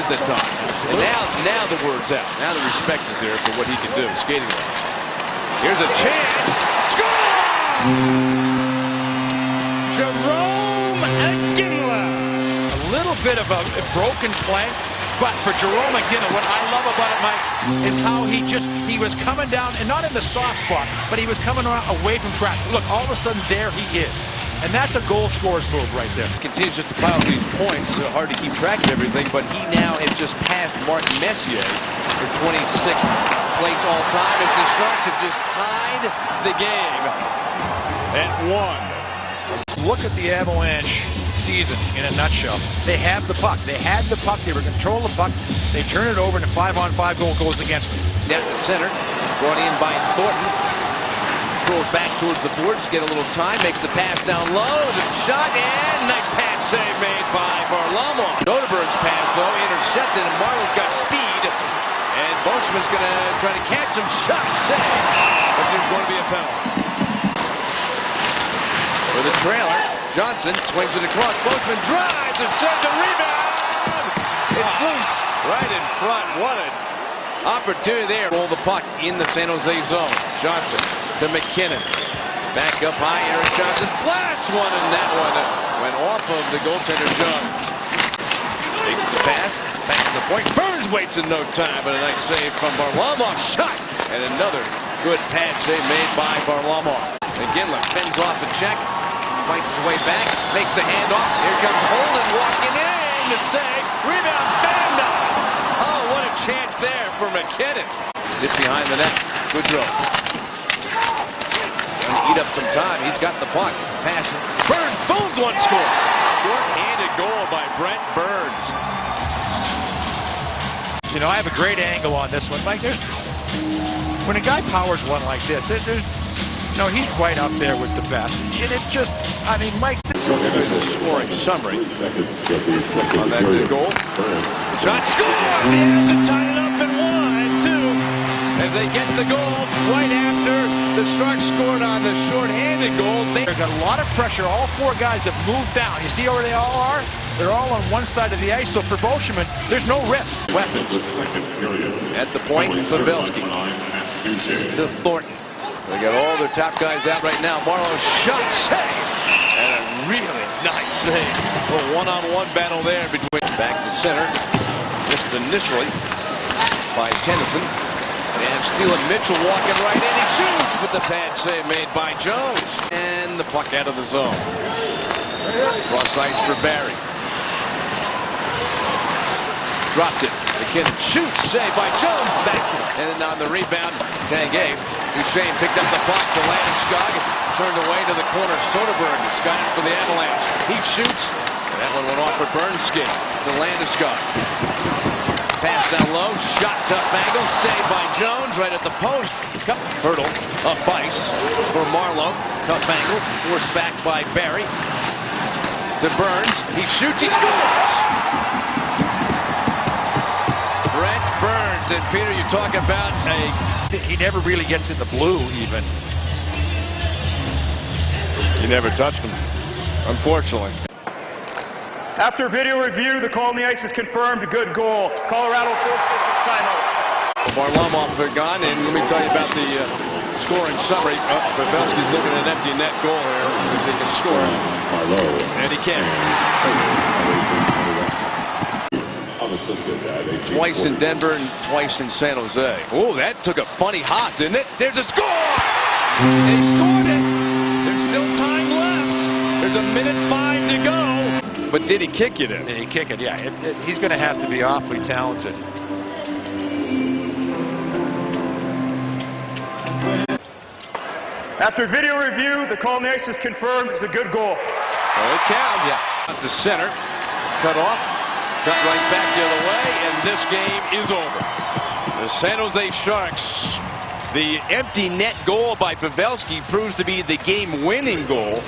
the time. And now the word's out. Now the respect is there for what he can do skating-wise. Here's a chance. Score! Jarome Iginla. A little bit of a broken play, but for Jarome Iginla, what I love about it, Mike, is how he was coming down, and not in the soft spot, but he was coming around away from track. Look, all of a sudden there he is. And that's a goal scorer's move right there. Continues just to pile up these points. Hard to keep track of everything, but he now has just passed Martin Messier for 26th place all time as the Sharks have just tied the game at 1. Look at the Avalanche season in a nutshell. They have the puck. They had the puck. They were controlling the puck. They turn it over, and a 5-on-5 goal goes against them. Down the center, brought in by Thornton. Throws back towards the boards, get a little time, makes the pass down low, the shot, and nice pass save made by Varlamov. Soderberg's pass, though, intercepted, and Marlowe's got speed, and Boschman's going to try to catch him, shot, save, but there's going to be a penalty. For the trailer, Johnson swings it across, Boschman drives, and saves the rebound! It's loose, right in front, what an opportunity there. Roll the puck in the San Jose zone, Johnson to McKinnon. Back up high, Erik Johnson blasts one, and that one went off of the goaltender Jones. Takes the pass, back to the point. Burns waits in no time, but a nice save from Varlamov. Shot, and another good pad save made by Varlamov. Iginla fends off a check, fights his way back, makes the handoff. Here comes Holden walking in to save. Rebound, Banda. Oh, what a chance there for McKinnon. Hit behind the net. Goodrow. Eat up some time. He's got the puck. Pass. Burns. Booms one scores. Short-handed goal by Brent Burns. You know, I have a great angle on this one, Mike. When a guy powers one like this, he's right up there with the best. And it's just, I mean, Mike. Here's a scoring summary on that good goal. Shot scored. He has to tie it up in 1-2. And they get the goal right after the Sharks scored on the short-handed goal. They've got a lot of pressure. All four guys have moved down. You see where they all are? They're all on one side of the ice, so for Boschman, there's no risk. Weapons. At the point, Pavelski to Thornton. They got all their top guys out right now. Marlowe shot, save, and a really nice save. A little one-on-one battle there between. Back to center, just initially by Tennyson. And Steele Mitchell walking right in. He shoots with the pad save made by Jones. And the puck out of the zone. Cross ice for Barry. Dropped it. McKinnon shoots. Save by Jones. Back. And then on the rebound, Tanguay. Duchesne picked up the puck to Landeskog. Turned away to the corner. Soderberg has got it for the Avalanche. He shoots. And that one went off for Bernski to Landeskog. Pass down low, shot, tough angle, saved by Jones right at the post. Hurdle of Bice for Marlowe. Tough angle, forced back by Barry. To Burns, he shoots, he scores! Brent Burns, and Peter, you talk about he never really gets in the blue even. You never touched him, unfortunately. After video review, the call on the ice is confirmed. A good goal. Colorado forfeits its timeout. Varlamov gone, and let me tell you about the scoring summary. Pavelski's looking at an empty net goal here. If he can score, and he can. Twice in Denver and twice in San Jose. Oh, that took a funny hop, didn't it? There's a score! And he scored it. There's still time left. There's 1:05 to go. But did he kick it in? Did he kick it? Yeah, he's going to have to be awfully talented. After video review, the call on the ice is confirmed. It's a good goal. Well, it counts. Yeah. At the center, cut off, cut right back the other way, and this game is over. The San Jose Sharks, the empty net goal by Pavelski proves to be the game-winning goal.